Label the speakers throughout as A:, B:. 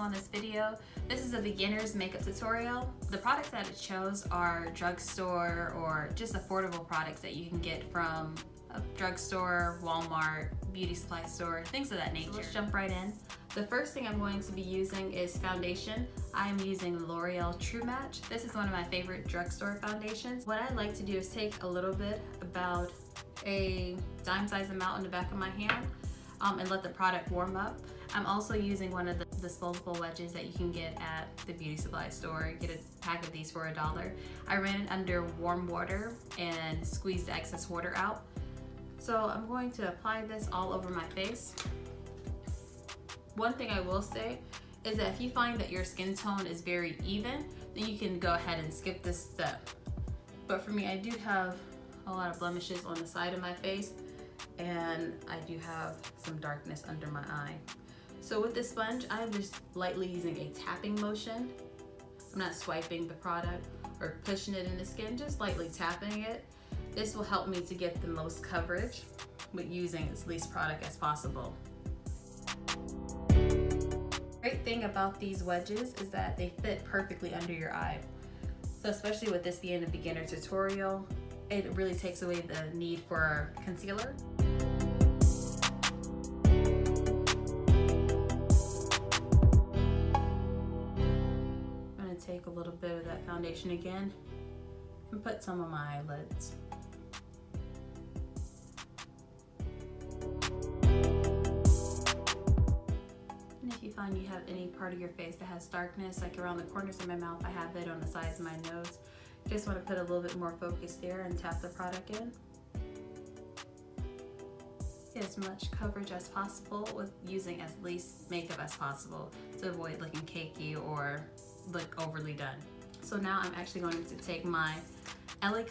A: on this video. This is a beginner's makeup tutorial. The products that it shows are drugstore or just affordable products that you can get from a drugstore, Walmart, beauty supply store, things of that nature. So let's jump right in. The first thing I'm going to be using is foundation. I'm using L'Oreal True Match. This is one of my favorite drugstore foundations. What I like to do is take a little bit, about a dime-sized amount in the back of my hand, and let the product warm up. I'm also using one of the disposable wedges that you can get at the beauty supply store. Get a pack of these for $1. I ran it under warm water and squeezed the excess water out. So I'm going to apply this all over my face. One thing I will say is that if you find that your skin tone is very even, then you can go ahead and skip this step. But for me, I do have a lot of blemishes on the side of my face, and I do have some darkness under my eye. So with this sponge, I'm just lightly using a tapping motion. I'm not swiping the product or pushing it in the skin, just lightly tapping it. This will help me to get the most coverage with using as least product as possible. Great thing about these wedges is that they fit perfectly under your eye. So especially with this being a beginner tutorial, it really takes away the need for concealer. I'm going to take a little bit of that foundation again and put some on my eyelids. Find you have any part of your face that has darkness, like around the corners of my mouth, I have it on the sides of my nose. Just want to put a little bit more focus there and tap the product in. Get as much coverage as possible with using as least makeup as possible to avoid looking cakey or look overly done. So now I'm actually going to take my LA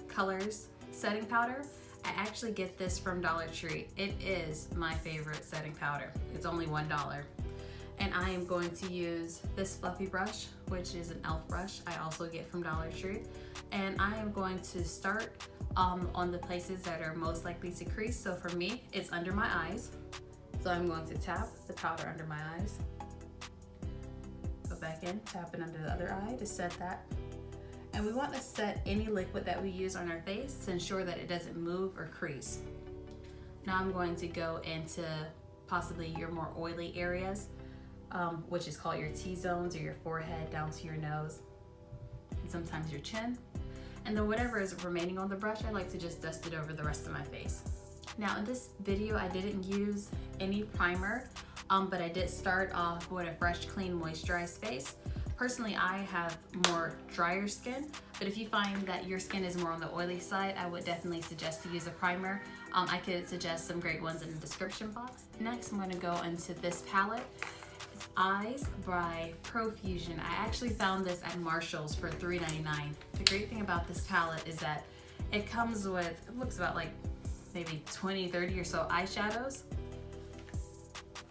A: Colors setting powder. I actually get this from Dollar Tree. It is my favorite setting powder. It's only $1. And I am going to use this fluffy brush, which is an e.l.f. brush I also get from Dollar Tree. And I am going to start on the places that are most likely to crease. So for me, it's under my eyes. So I'm going to tap the powder under my eyes. Go back in, tap it under the other eye to set that. And we want to set any liquid that we use on our face to ensure that it doesn't move or crease. Now I'm going to go into possibly your more oily areas, which is called your T-zones or your forehead down to your nose, and sometimes your chin. And then whatever is remaining on the brush, I like to just dust it over the rest of my face. Now in this video, I didn't use any primer, but I did start off with a fresh, clean, moisturized face. Personally, I have more drier skin, but if you find that your skin is more on the oily side, I would definitely suggest to use a primer. I could suggest some great ones in the description box. Next, I'm going to go into this palette. It's Eyes by ProFusion. I actually found this at Marshall's for $3.99. The great thing about this palette is that it comes with, it looks about like maybe 20, 30 or so eyeshadows.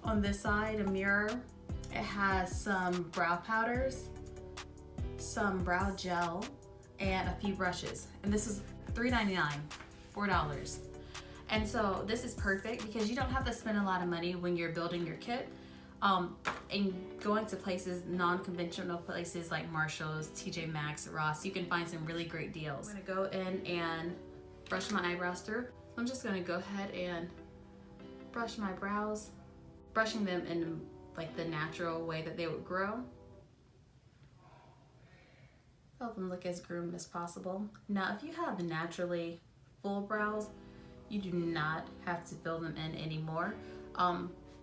A: On this side, a mirror. It has some brow powders, some brow gel, and a few brushes. And this is $3.99, $4. And so this is perfect because you don't have to spend a lot of money when you're building your kit. And going to places, non-conventional places like Marshall's, TJ Maxx, Ross, you can find some really great deals. I'm gonna go in and brush my eyebrows through. I'm just gonna go ahead and brush my brows, brushing them in like the natural way that they would grow. Help them look as groomed as possible. Now, if you have naturally full brows, you do not have to fill them in anymore.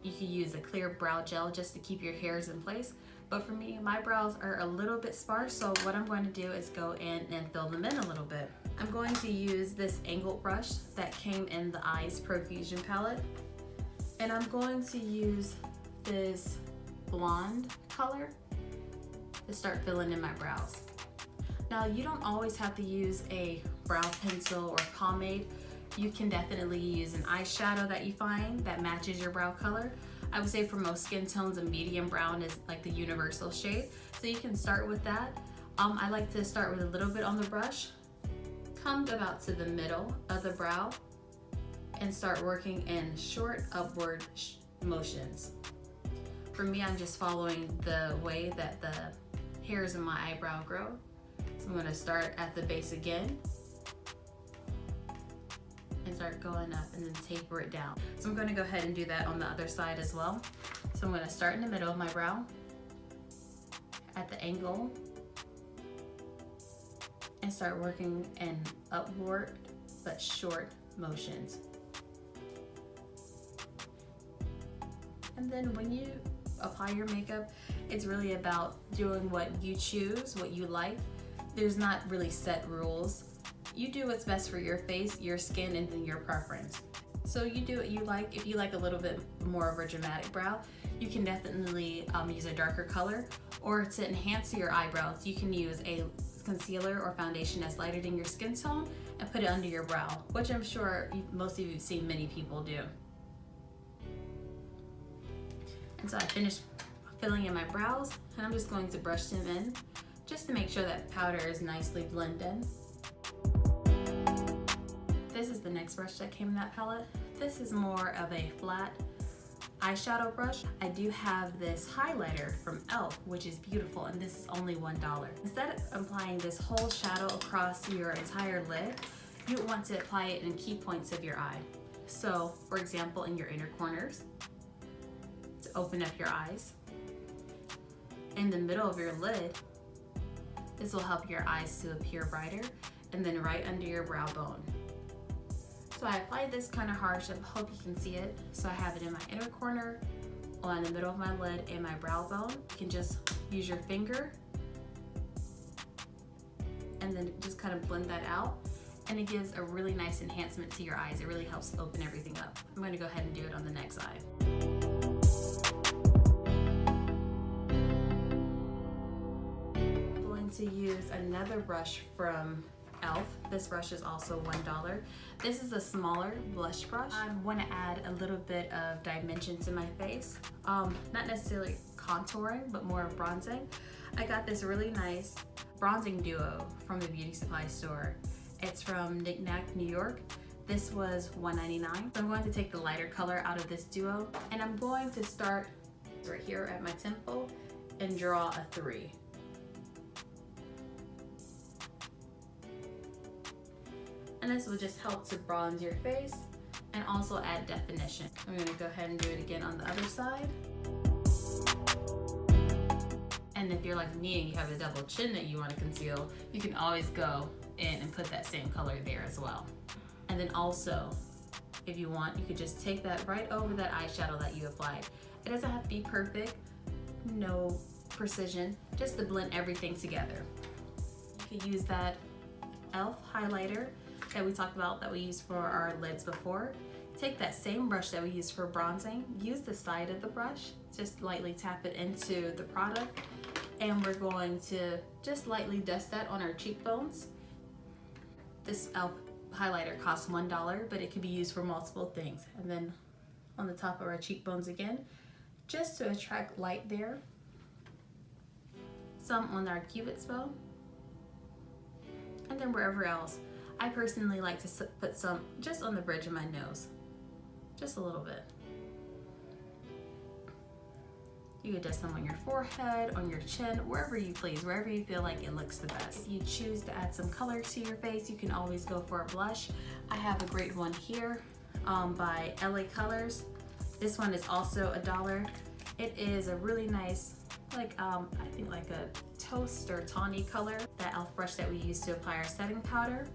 A: You can use a clear brow gel just to keep your hairs in place. But for me, my brows are a little bit sparse, so what I'm going to do is go in and fill them in a little bit. I'm going to use this angled brush that came in the Eyes ProFusion palette. And I'm going to use this blonde color to start filling in my brows. Now, you don't always have to use a brow pencil or pomade. You can definitely use an eyeshadow that you find that matches your brow color. I would say for most skin tones, a medium brown is like the universal shade. So you can start with that. I like to start with a little bit on the brush, come about to the middle of the brow, and start working in short upward motions. For me, I'm just following the way that the hairs in my eyebrow grow. So I'm going to start at the base again and start going up and then taper it down. So I'm going to go ahead and do that on the other side as well. So I'm going to start in the middle of my brow at the angle and start working in upward but short motions. And then when you apply your makeup, it's really about doing what you choose, what you like. There's not really set rules. You do what's best for your face, your skin, and then your preference. So you do what you like. If you like a little bit more of a dramatic brow, you can definitely use a darker color. Or to enhance your eyebrows, you can use a concealer or foundation that's lighter than your skin tone and put it under your brow, which I'm sure most of you have seen many people do. And so I finished filling in my brows, and I'm just going to brush them in just to make sure that powder is nicely blended. This is the next brush that came in that palette. This is more of a flat eyeshadow brush. I do have this highlighter from e.l.f, which is beautiful, and this is only $1. Instead of applying this whole shadow across your entire lid, you want to apply it in key points of your eye. So, for example, in your inner corners, to open up your eyes. In the middle of your lid, this will help your eyes to appear brighter, and then right under your brow bone. So I applied this kind of harsh, I hope you can see it. So I have it in my inner corner, on the middle of my lid, and my brow bone. You can just use your finger and then just kind of blend that out, and it gives a really nice enhancement to your eyes. It really helps open everything up. I'm going to go ahead and do it on the next eye. I'm going to use another brush from e.l.f. This brush is also $1. This is a smaller blush brush. I want to add a little bit of dimension to my face. Not necessarily contouring, but more bronzing. I got this really nice bronzing duo from the beauty supply store. It's from Nicka, New York. This was $1.99. So I'm going to take the lighter color out of this duo, and I'm going to start right here at my temple and draw a 3. And this will just help to bronze your face and also add definition. I'm going to go ahead and do it again on the other side. And if you're like me and you have a double chin that you want to conceal, you can always go in and put that same color there as well. And then also, if you want, you could just take that right over that eyeshadow that you applied. It doesn't have to be perfect, no precision, just to blend everything together. You could use that e.l.f. highlighter that we talked about that we used for our lids before. Take that same brush that we used for bronzing, use the side of the brush, just lightly tap it into the product, and we're going to just lightly dust that on our cheekbones. This e.l.f. highlighter costs $1, but it can be used for multiple things. And then on the top of our cheekbones again, just to attract light there. Some on our cupid's bow, and then wherever else. I personally like to put some just on the bridge of my nose, just a little bit. You could dust some on your forehead, on your chin, wherever you please, wherever you feel like it looks the best. If you choose to add some color to your face, you can always go for a blush. I have a great one here by LA Colors. This one is also $1. It is a really nice, I think like a toast or tawny color. That e.l.f. brush that we use to apply our setting powder.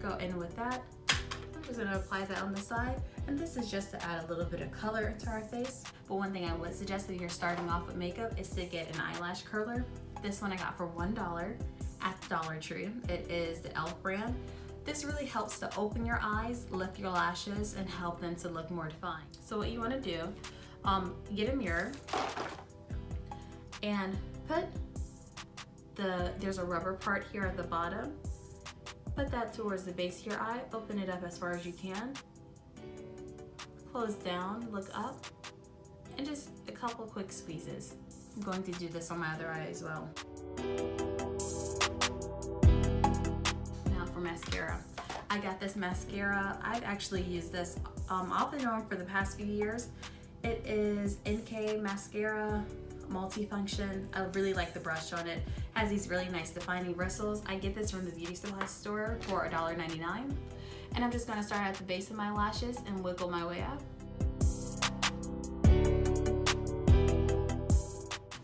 A: Go in with that. I'm just gonna apply that on the side, and this is just to add a little bit of color into our face. But one thing I would suggest if you're starting off with makeup is to get an eyelash curler. This one I got for $1 at Dollar Tree. It is the e.l.f. brand. This really helps to open your eyes, lift your lashes, and help them to look more defined. So what you want to do, get a mirror and put there's a rubber part here at the bottom. Put that towards the base of your eye, open it up as far as you can. Close down, look up, and just a couple quick squeezes. I'm going to do this on my other eye as well. Now for mascara. I got this mascara. I've actually used this off and on for the past few years. It is Nicka Mascara Multifunction. I really like the brush on it. It has these really nice defining bristles. I get this from the beauty supply store for $1.99. And I'm just gonna start at the base of my lashes and wiggle my way up.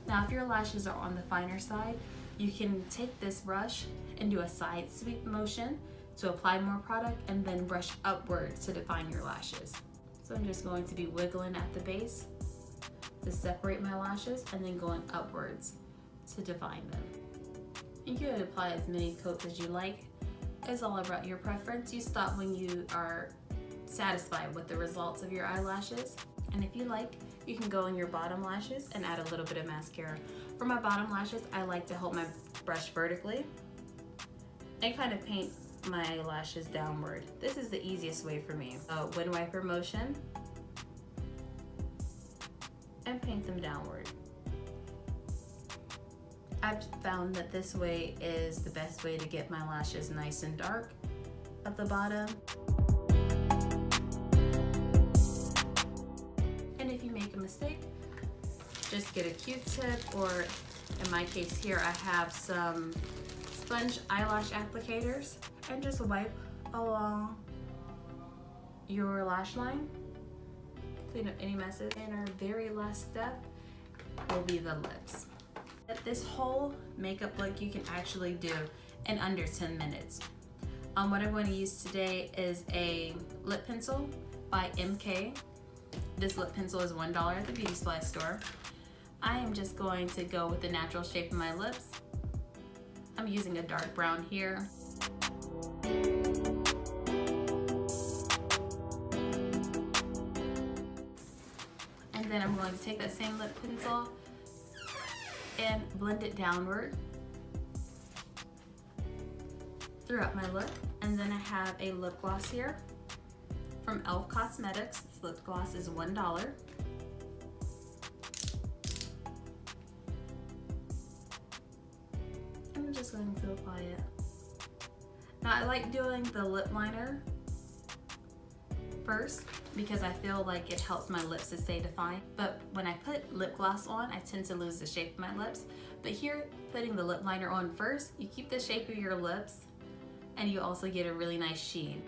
A: Now, if your lashes are on the finer side, you can take this brush and do a side sweep motion to apply more product and then brush upwards to define your lashes. So I'm just going to be wiggling at the base to separate my lashes and then going upwards to define them. You can apply as many coats as you like. It's all about your preference. You stop when you are satisfied with the results of your eyelashes. And if you like, you can go on your bottom lashes and add a little bit of mascara. For my bottom lashes, I like to hold my brush vertically and kind of paint my lashes downward. This is the easiest way for me. Wind wiper motion and paint them downward. I've found that this way is the best way to get my lashes nice and dark at the bottom. And if you make a mistake, just get a Q-tip, or in my case here, I have some sponge eyelash applicators, and just wipe along your lash line. Clean up any messes. And our very last step will be the lips. This whole makeup look you can actually do in under 10 minutes. What I'm going to use today is a lip pencil by MK. This lip pencil is $1 at the beauty supply store. I am just going to go with the natural shape of my lips. I'm using a dark brown here. And then I'm going to take that same lip pencil and blend it downward throughout my lip. And then I have a lip gloss here from e.l.f. Cosmetics. This lip gloss is $1. I'm just going to apply it. Now, I like doing the lip liner first because I feel like it helps my lips to stay defined. But when I put lip gloss on, I tend to lose the shape of my lips. But here, putting the lip liner on first, you keep the shape of your lips and you also get a really nice sheen.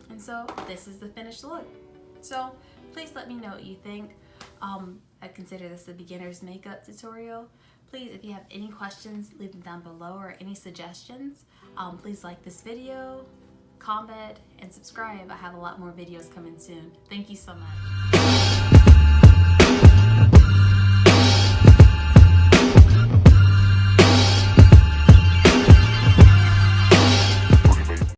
A: And so this is the finished look. So please let me know what you think. I consider this a beginner's makeup tutorial. Please, if you have any questions, leave them down below, or any suggestions. Please like this video, comment, and subscribe. I have a lot more videos coming soon. Thank you so much.